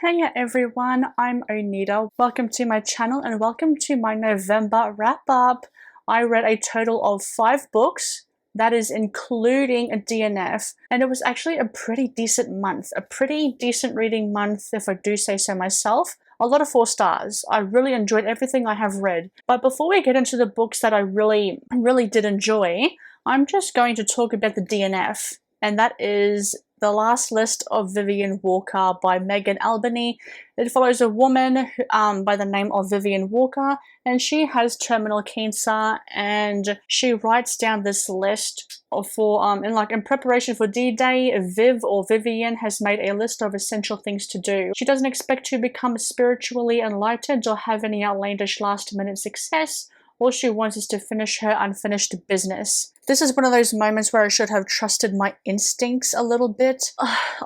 Hey everyone, I'm Onita. Welcome to my channel and welcome to my November wrap-up. I read a total of 5 books, that is including a DNF, and it was actually a pretty decent month. A pretty decent reading month, if I do say so myself. A lot of 4 stars. I really enjoyed everything I have read. But before we get into the books that I really did enjoy, I'm just going to talk about the DNF, and that is The Last List of Vivian Walker by Megan Albany. It follows a woman by the name of Vivian Walker, and she has terminal cancer, and she writes down this list in preparation for D-Day. Vivian has made a list of essential things to do. She doesn't expect to become spiritually enlightened or have any outlandish last-minute success. All she wants is to finish her unfinished business. This is one of those moments where I should have trusted my instincts a little bit.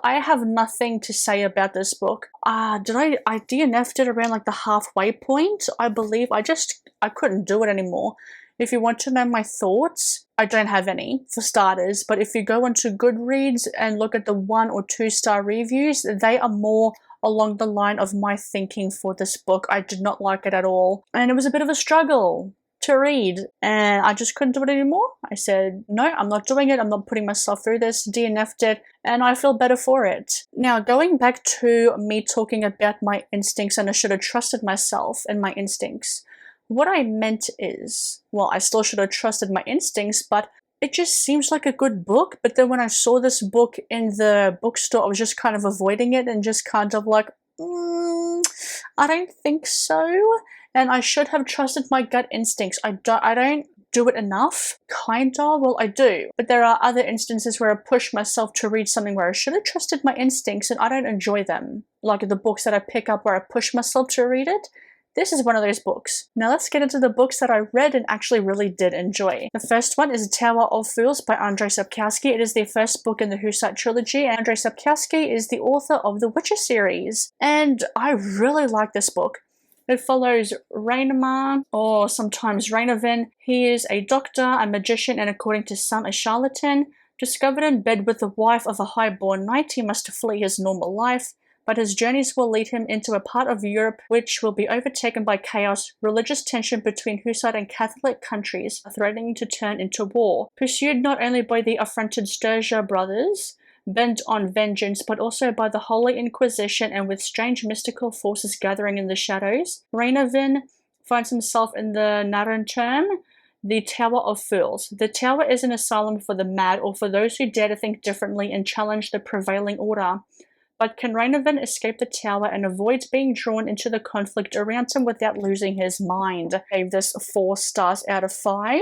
I have nothing to say about this book. I DNF'd it around like the halfway point, I believe. I couldn't do it anymore. If you want to know my thoughts, I don't have any, for starters, but if you go onto Goodreads and look at the 1 or 2 star reviews, they are more along the line of my thinking for this book. I did not like it at all, and it was a bit of a struggle to read, and I just couldn't do it anymore. I said, no, I'm not doing it. I'm not putting myself through this. DNF'd it, and I feel better for it. Now, going back to me talking about my instincts, and I should have trusted myself and my instincts. What I meant is, well, I still should have trusted my instincts, but it just seems like a good book. But then when I saw this book in the bookstore, I was just kind of avoiding it and just kind of like, I don't think so. And I should have trusted my gut instincts. I don't do it enough. Kind of. Well, I do. But there are other instances where I push myself to read something where I should have trusted my instincts, and I don't enjoy them. Like the books that I pick up where I push myself to read it. This is one of those books. Now let's get into the books that I read and actually really did enjoy. The first one is Tower of Fools by Andrzej Sapkowski. It is the first book in the Hussite trilogy. Andrzej Sapkowski is the author of the Witcher series, and I really like this book. It follows Rainmar, or sometimes Rainovan. He is a doctor, a magician, and according to some, a charlatan. Discovered in bed with the wife of a high-born knight, he must flee his normal life, but his journeys will lead him into a part of Europe which will be overtaken by chaos, religious tension between Hussite and Catholic countries, threatening to turn into war. Pursued not only by the affronted Sturger brothers, bent on vengeance, but also by the Holy Inquisition and with strange mystical forces gathering in the shadows, Rainovan finds himself in the Narrenturm, the Tower of Fools. The tower is an asylum for the mad or for those who dare to think differently and challenge the prevailing order. But can Rainovan escape the tower and avoid being drawn into the conflict around him without losing his mind? I gave this 4 stars out of 5.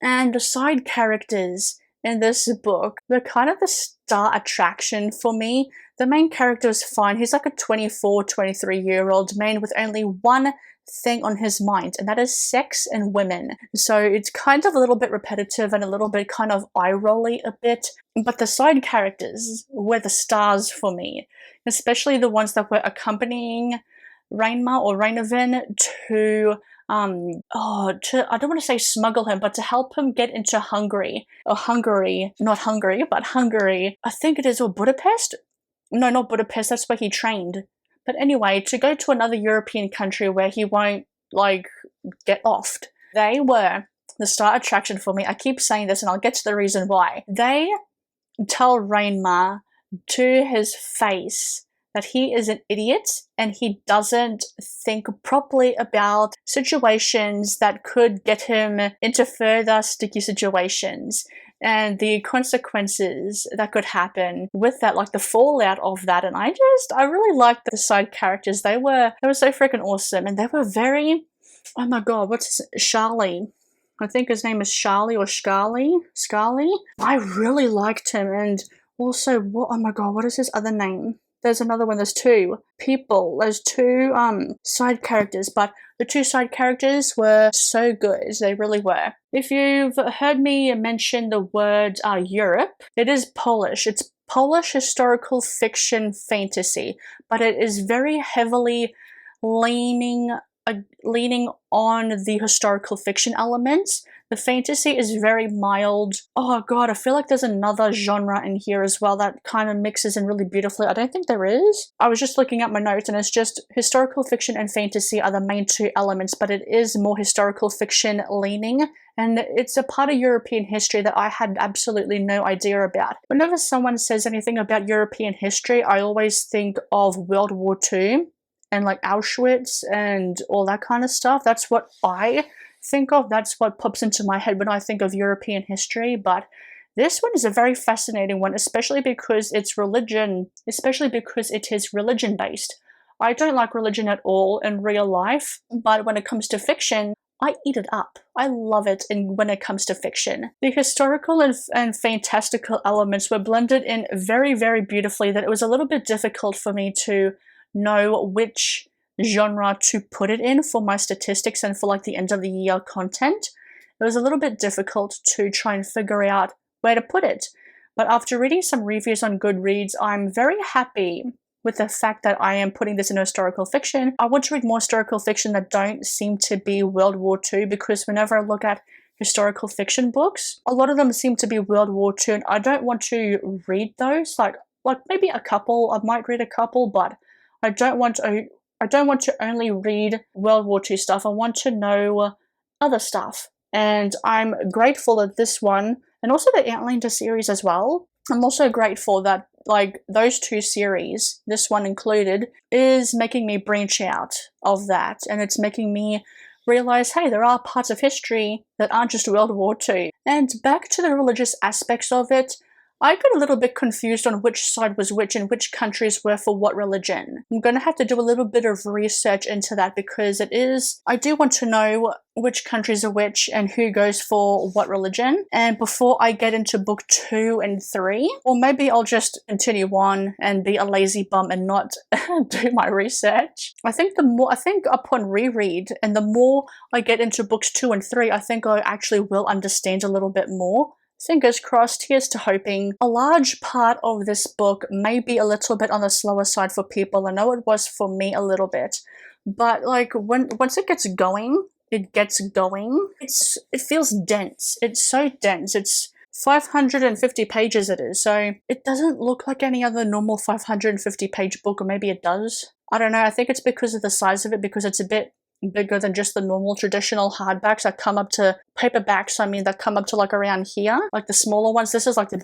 And the side characters in this book were kind of the star attraction for me. The main character is fine. He's like a 24, 23-year-old man with only one thing on his mind, and that is sex and women. So it's kind of a little bit repetitive and a little bit kind of eye-rolly a bit, but the side characters were the stars for me, especially the ones that were accompanying Rainmar or Rainovan to I don't want to say smuggle him, but to help him get into Hungary. Or Hungary, not Hungary, but Hungary. I think it is, or Budapest? No, not Budapest, that's where he trained. But anyway, to go to another European country where he won't, like, get offed. They were the star attraction for me. I keep saying this and I'll get to the reason why. They tell Rainmar to his face that he is an idiot and he doesn't think properly about situations that could get him into further sticky situations and the consequences that could happen with that, like the fallout of that. And I really liked the side characters. They were so freaking awesome, and they were very, oh my god, what's his, Charlie? I think his name is Charlie or Scarly. I really liked him, and also, oh my god, what is his other name? There's another one, there's 2 people, there's 2 side characters, but the 2 side characters were so good, they really were. If you've heard me mention the word Europe, it is Polish. It's Polish historical fiction fantasy, but it is very heavily leaning leaning on the historical fiction elements. The fantasy is very mild. Oh god, I feel like there's another genre in here as well that kind of mixes in really beautifully. I don't think there is. I was just looking at my notes and it's just historical fiction and fantasy are the main two elements, but it is more historical fiction leaning. And it's a part of European history that I had absolutely no idea about. Whenever someone says anything about European history, I always think of World War II and like Auschwitz and all that kind of stuff. That's what I think of. That's what pops into my head when I think of European history. But this one is a very fascinating one, especially because it's religion, especially because it is religion based. I don't like religion at all in real life, but when it comes to fiction, I eat it up. I love it when it comes to fiction. The historical and fantastical elements were blended in very, very beautifully that it was a little bit difficult for me to know which genre to put it in for my statistics and for like the end of the year content. It was a little bit difficult to try and figure out where to put it. But after reading some reviews on Goodreads, I'm very happy with the fact that I am putting this in historical fiction. I want to read more historical fiction that don't seem to be World War II, because whenever I look at historical fiction books, a lot of them seem to be World War II, and I don't want to read those. Like maybe a couple, I might read a couple, but I don't want to only read World War II stuff. I want to know other stuff. And I'm grateful that this one, and also the Outlander series as well, I'm also grateful that like those two series, this one included, is making me branch out of that. And it's making me realize, hey, there are parts of history that aren't just World War II. And back to the religious aspects of it, I got a little bit confused on which side was which and which countries were for what religion. I'm going to have to do a little bit of research into that because I do want to know which countries are which and who goes for what religion. And before I get into book 2 and 3, or maybe I'll just continue on and be a lazy bum and not do my research. I think upon reread and the more I get into books 2 and 3, I think I actually will understand a little bit more. Fingers crossed, here's to hoping. A large part of this book may be a little bit on the slower side for people. I know it was for me a little bit, but like once it gets going, it feels dense. It's so dense. It's 550 pages it is, so it doesn't look like any other normal 550 page book, or maybe it does. I don't know, I think it's because of the size of it, because it's a bit bigger than just the normal traditional hardbacks that come up to paperbacks. I mean, that come up to like around here, like the smaller ones. This is like the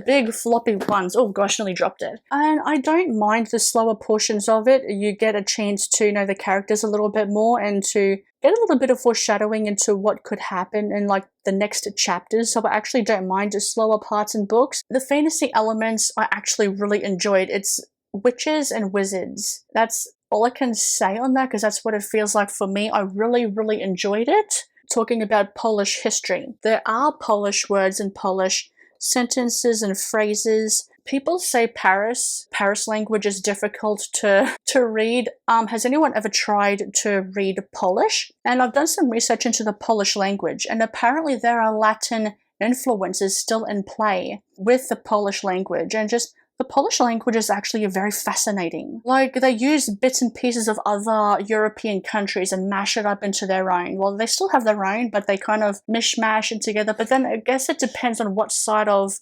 big floppy ones. Oh gosh, nearly dropped it. And I don't mind the slower portions of it. You get a chance to know the characters a little bit more and to get a little bit of foreshadowing into what could happen in like the next chapters. So I actually don't mind the slower parts in books. The fantasy elements I actually really enjoyed. It's witches and wizards. That's all I can say on that, because that's what it feels like for me. I really, really enjoyed it. Talking about Polish history, there are Polish words and Polish sentences and phrases. People say Paris language is difficult to read. Has anyone ever tried to read Polish? And I've done some research into the Polish language, and apparently there are Latin influences still in play with the Polish language, and just the Polish language is actually very fascinating. Like, they use bits and pieces of other European countries and mash it up into their own. Well, they still have their own, but they kind of mishmash it together. But then I guess it depends on what side of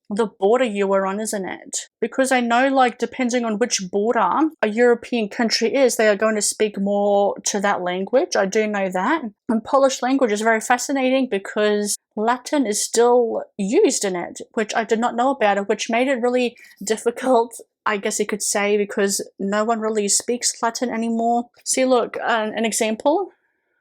the border you were on, isn't it? Because I know, like, depending on which border a European country is, they are going to speak more to that language. I do know that. And Polish language is very fascinating because Latin is still used in it, which I did not know about it, which made it really difficult, I guess you could say, because no one really speaks Latin anymore. See, look, an example.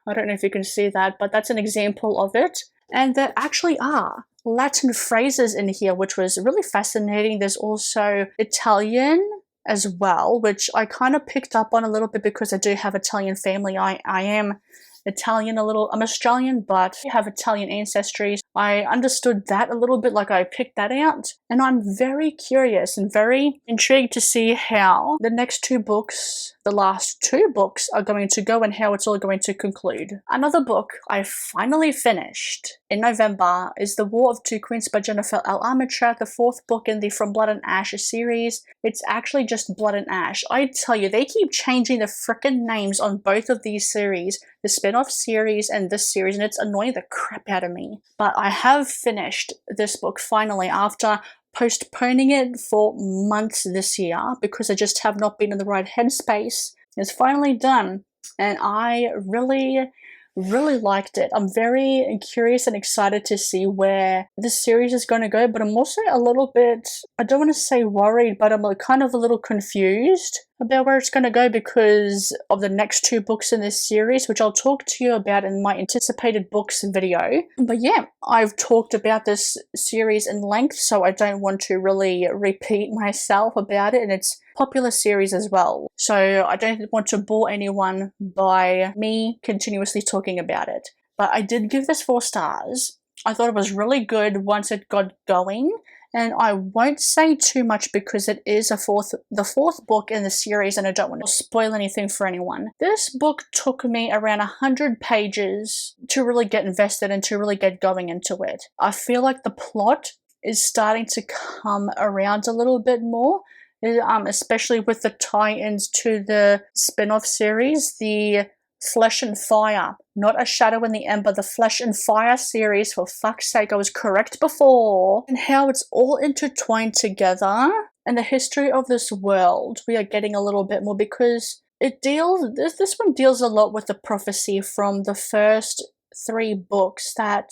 I don't know if you can see that, but that's an example of it. And there actually are Latin phrases in here, which was really fascinating. There's also Italian as well, which I kind of picked up on a little bit because I do have Italian family. I am Italian a little. I'm Australian, but I have Italian ancestry. I understood that a little bit, like I picked that out. And I'm very curious and very intrigued to see how the next two books, the last two books, are going to go and how it's all going to conclude. Another book I finally finished in November is The War of Two Queens by Jennifer L. Armentrout, the 4th book in the From Blood and Ash series. It's actually just Blood and Ash. I tell you, they keep changing the frickin' names on both of these series, the spin-off series and this series, and it's annoying the crap out of me. But I have finished this book finally after postponing it for months this year because I just have not been in the right headspace. It's finally done, and I really liked it. I'm very curious and excited to see where this series is going to go, but I'm also a little bit, I don't want to say worried, but I'm kind of a little confused about where it's going to go because of the next 2 books in this series, which I'll talk to you about in my anticipated books video. But yeah, I've talked about this series in length, so I don't want to really repeat myself about it, and it's a popular series as well. So I don't want to bore anyone by me continuously talking about it. But I did give this 4 stars. I thought it was really good once it got going. And I won't say too much because it is the 4th book in the series and I don't want to spoil anything for anyone. This book took me around 100 pages to really get invested and to really get going into it. I feel like the plot is starting to come around a little bit more, especially with the tie-ins to the spin-off series, the Flesh and Fire, not A Shadow in the Ember, the Flesh and Fire series, for fuck's sake, I was correct before, and how it's all intertwined together, and the history of this world we are getting a little bit more because this one deals a lot with the prophecy from the first 3 books that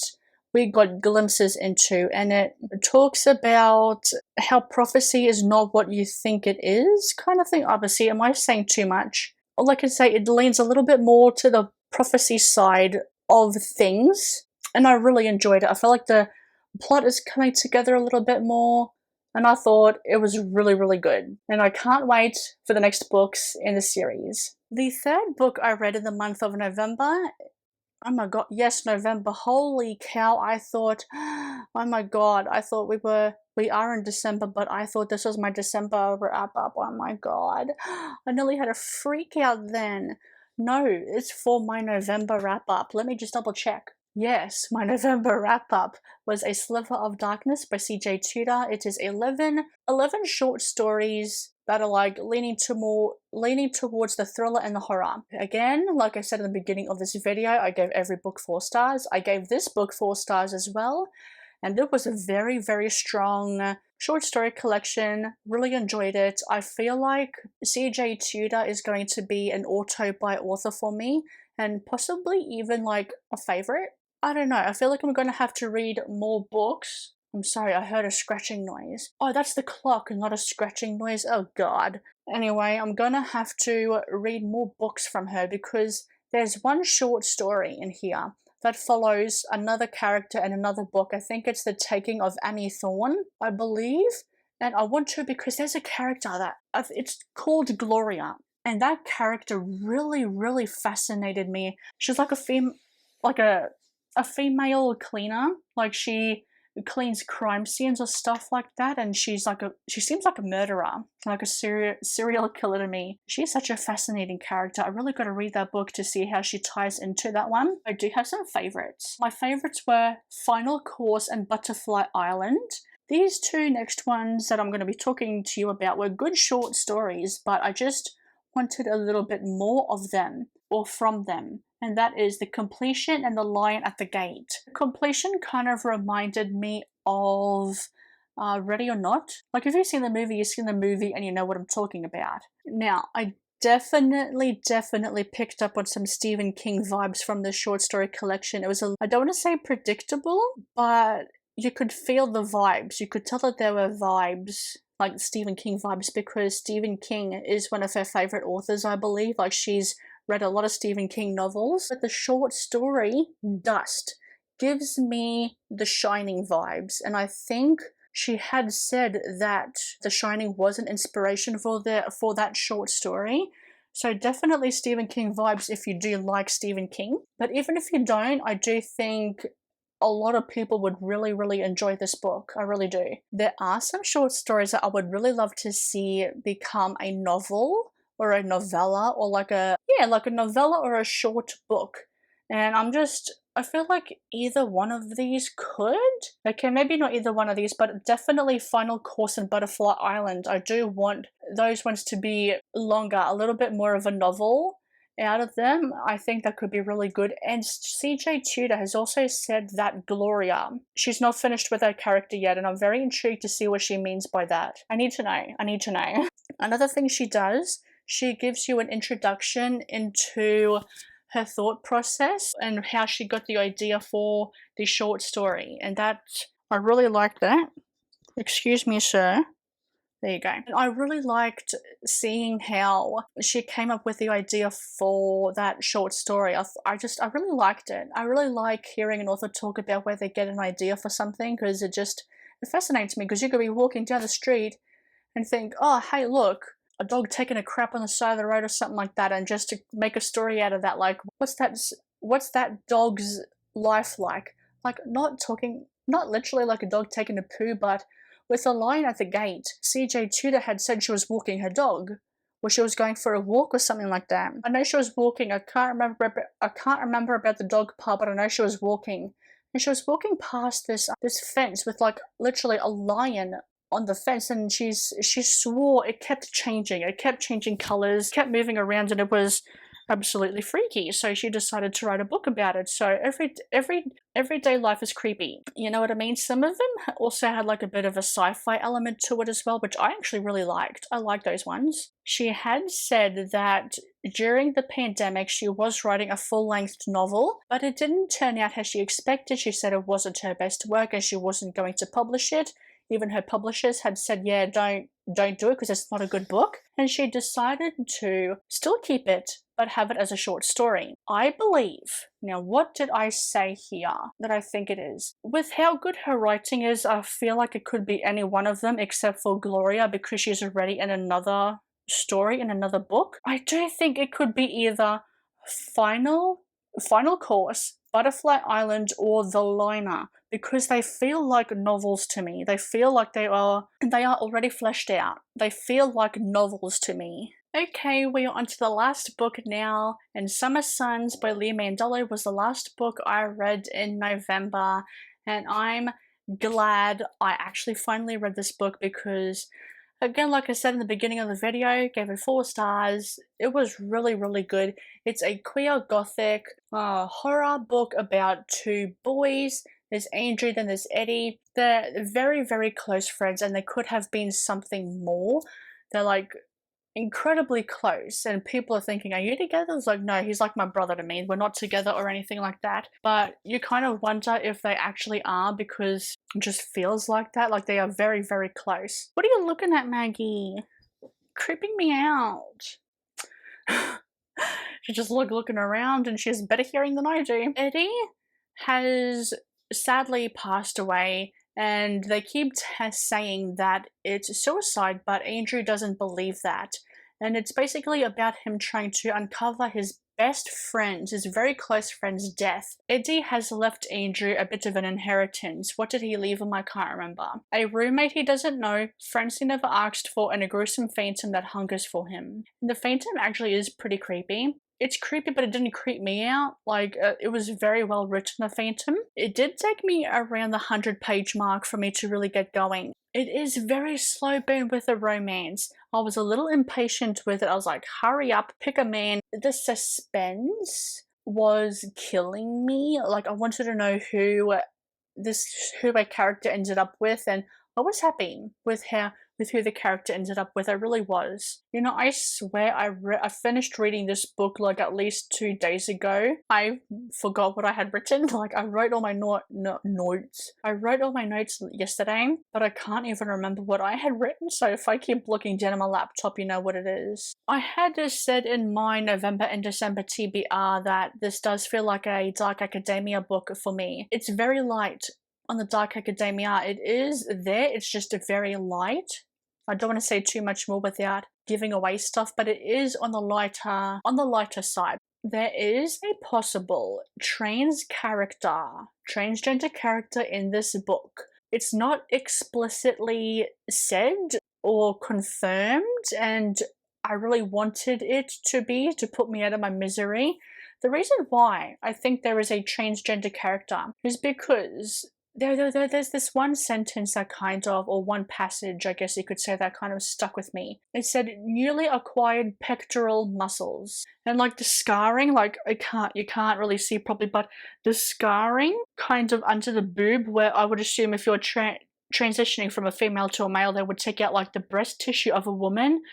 we got glimpses into, and it talks about how prophecy is not what you think it is, kind of thing. Obviously, am I saying too much? All I can say, it leans a little bit more to the prophecy side of things, and I really enjoyed it. I feel like the plot is coming together a little bit more, and I thought it was really good. And I can't wait for the next books in the series. The 3rd book I read in the month of November, oh my god, yes, November, holy cow, I thought, oh my god, I thought we are in December, but I thought this was my December wrap-up. Oh my god, I nearly had a freak out then. No, it's for my November wrap-up. Let me just double check. Yes, my November wrap-up was A Sliver of Darkness by CJ Tudor. It is 11 short stories that are like leaning towards the thriller and the horror. Again, like I said in the beginning of this video, I gave every book 4 stars. I gave this book 4 stars as well. And it was a very strong short story collection. Really enjoyed it. I feel like CJ Tudor is going to be an author by author for me, and possibly even like a favorite. I don't know. I feel like I'm going to have to read more books. I'm sorry, I heard a scratching noise. Oh, that's the clock, not a scratching noise. Oh god. Anyway, I'm gonna have to read more books from her because there's one short story in here that follows another character in another book. I think it's The Taking of Annie Thorne, I believe. And I want to because there's a character that, it's called Gloria. And that character really fascinated me. She's like a female cleaner. Like she cleans crime scenes or stuff like that, and she seems like a murderer, like a serial killer to me. She's such a fascinating character. I really got to read that book to see how she ties into that one. I do have some favorites. My favorites were Final Course and Butterfly Island. These 2 next ones that I'm going to be talking to you about were good short stories, but I just wanted a little bit more of them or from them. And that is The Completion and The Lion at the Gate. Completion kind of reminded me of Ready or Not. Like if you've seen the movie, you've seen the movie and you know what I'm talking about. Now, I definitely picked up on some Stephen King vibes from this short story collection. It was, I don't want to say predictable, but you could feel the vibes. You could tell that there were vibes, like Stephen King vibes, because Stephen King is one of her favorite authors, I believe. Like she's read a lot of Stephen King novels, but the short story, Dust, gives me The Shining vibes, and I think she had said that The Shining was an inspiration for that short story. So definitely Stephen King vibes if you do like Stephen King. But even if you don't, I do think a lot of people would really enjoy this book. I really do. There are some short stories that I would really love to see become a novel or a novella, or like a novella or a short book. And I'm just I feel like either one of these could. Okay, maybe not either one of these, but definitely Final Course and Butterfly Island. I do want those ones to be longer, a little bit more of a novel out of them. I think that could be really good. And CJ Tudor has also said that Gloria, she's not finished with her character yet, and I'm very intrigued to see what she means by that. I need to know. I need to know. Another thing she does, she gives you an introduction into her thought process and how she got the idea for the short story, and that I really liked that. Excuse me, sir. There you go. And I really liked seeing how she came up with the idea for that short story. I really liked it. I really like hearing an author talk about where they get an idea for something, because it fascinates me, because you could be walking down the street and think, oh, hey, look, a dog taking a crap on the side of the road or something like that, and just to make a story out of that, like, what's that dog's life like? Like, not literally like a dog taking a poo, but with a line at the gate. CJ Tudor had said she was walking her dog, or she was going for a walk or something like that. I know she was walking. I can't remember about the dog part, but I know she was walking. And she was walking past this fence with, like, literally a lion on the fence, and she swore it kept changing colors, kept moving around, and it was absolutely freaky. So she decided to write a book about it. So everyday life is creepy, you know what I mean? Some of them also had like a bit of a sci-fi element to it as well, which I actually really liked. I like those ones. She had said that during the pandemic she was writing a full-length novel, but it didn't turn out how she expected. She said it wasn't her best work and she wasn't going to publish it. Even her publishers had said, yeah, don't do it because it's not a good book. And she decided to still keep it, but have it as a short story. I believe, now what did I say here that I think it is? With how good her writing is, I feel like it could be any one of them except for Gloria, because she's already in another story, in another book. I do think it could be either Final Course, Butterfly Island, or The Liner, because they feel like novels to me. They feel like they are already fleshed out. They feel like novels to me. Okay, we are on to the last book now, and Summer Suns by Lea Mandela was the last book I read in November, and I'm glad I actually finally read this book because, again, like I said in the beginning of the video, gave it 4 stars. It was really, really good. It's a queer gothic horror book about 2 boys. There's Andrzej, then there's Eddie. They're very, very close friends, and they could have been something more. They're like incredibly close, and people are thinking, are you together? It's like, no, he's like my brother to me. We're not together or anything like that. But you kind of wonder if they actually are, because it just feels like that. Like they are very, very close. What are you looking at, Maggie? Creeping me out. She just looking around, and she has better hearing than I do. Eddie has sadly passed away, and they keep saying that it's suicide, but Andrew doesn't believe that. And it's basically about him trying to uncover his best friend, his very close friend's death. Eddie has left Andrew a bit of an inheritance. What did he leave him? I can't remember. A roommate he doesn't know, friends he never asked for, and a gruesome phantom that hungers for him. And the phantom actually is pretty creepy. It's creepy, but it didn't creep me out. Like, it was very well written, The Phantom. It did take me around the 100-page mark for me to really get going. It is very slow burn with the romance. I was a little impatient with it. I was like, hurry up, pick a man. The suspense was killing me. Like, I wanted to know who a character ended up with, and I was happy with who the character ended up with. I really was. You know, I swear I finished reading this book like at least 2 days ago. I forgot what I had written. Like, I wrote all my notes. I wrote all my notes yesterday, but I can't even remember what I had written. So if I keep looking down at my laptop, you know what it is. I had said in my November and December TBR that this does feel like a dark academia book for me. It's very light on the dark academia. It is there, it's just very light. I don't want to say too much more without giving away stuff, but it is on the lighter side. There is a possible transgender character in this book. It's not explicitly said or confirmed, and I really wanted it to be, to put me out of my misery. The reason why I think there is a transgender character is because there's this one sentence that kind of, or one passage, I guess you could say, that kind of stuck with me. It said, newly acquired pectoral muscles. And like the scarring, like you can't really see properly, but the scarring kind of under the boob, where I would assume if you're transitioning from a female to a male, they would take out like the breast tissue of a woman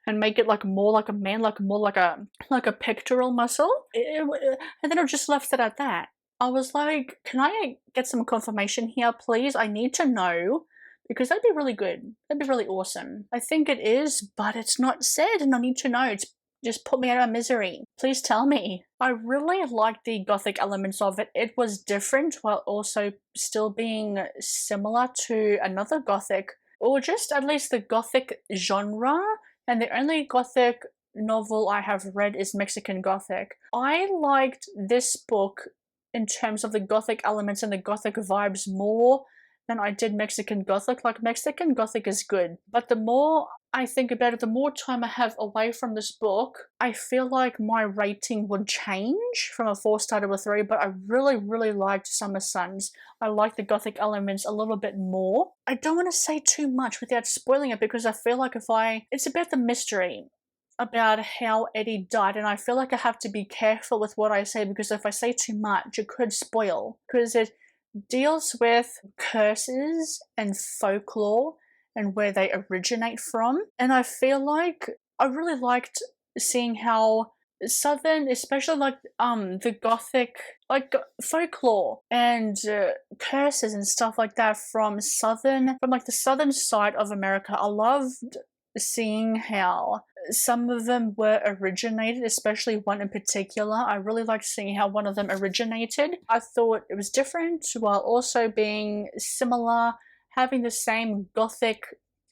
and make it like more like a man, like more like a pectoral muscle. And then it just left it at that. I was like, can I get some confirmation here, please? I need to know, because that'd be really good. That'd be really awesome. I think it is, but it's not said, and I need to know. It's just put me out of misery. Please tell me. I really liked the gothic elements of it. It was different while also still being similar to another gothic, or just at least the gothic genre. And the only gothic novel I have read is Mexican Gothic. I liked this book in terms of the gothic elements and the gothic vibes more than I did Mexican Gothic. Like, Mexican Gothic is good, but the more I think about it, the more time I have away from this book, I feel like my rating would change from a 4-star to a 3, but I really liked Summer Suns. I like the gothic elements a little bit more. I don't want to say too much without spoiling it, because I feel like it's about the mystery about how Eddie died, and I feel like I have to be careful with what I say, because if I say too much, it could spoil, because it deals with curses and folklore and where they originate from. And I feel like I really liked seeing how Southern, especially like the gothic, like folklore and curses and stuff like that from like the southern side of America. I loved seeing how some of them were originated, especially one in particular. I really liked seeing how one of them originated. I thought it was different while also being similar, having the same gothic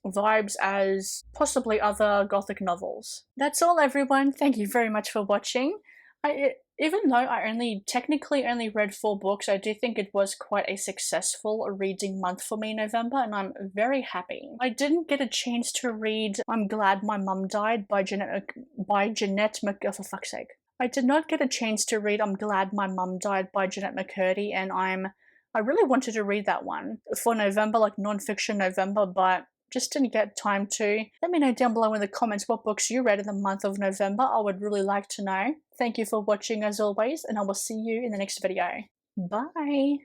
vibes as possibly other gothic novels. That's all, everyone. Thank you very much for watching. Even though I technically only read 4 books, I do think it was quite a successful reading month for me in November, and I'm very happy. I didn't get a chance to read I'm Glad My Mum Died by Jeanette oh, for fuck's sake. I did not get a chance to read I'm Glad My Mum Died by Jeanette McCurdy, and I really wanted to read that one for November, like non-fiction November, but just didn't get time to. Let me know down below in the comments what books you read in the month of November. I would really like to know. Thank you for watching as always, and I will see you in the next video. Bye!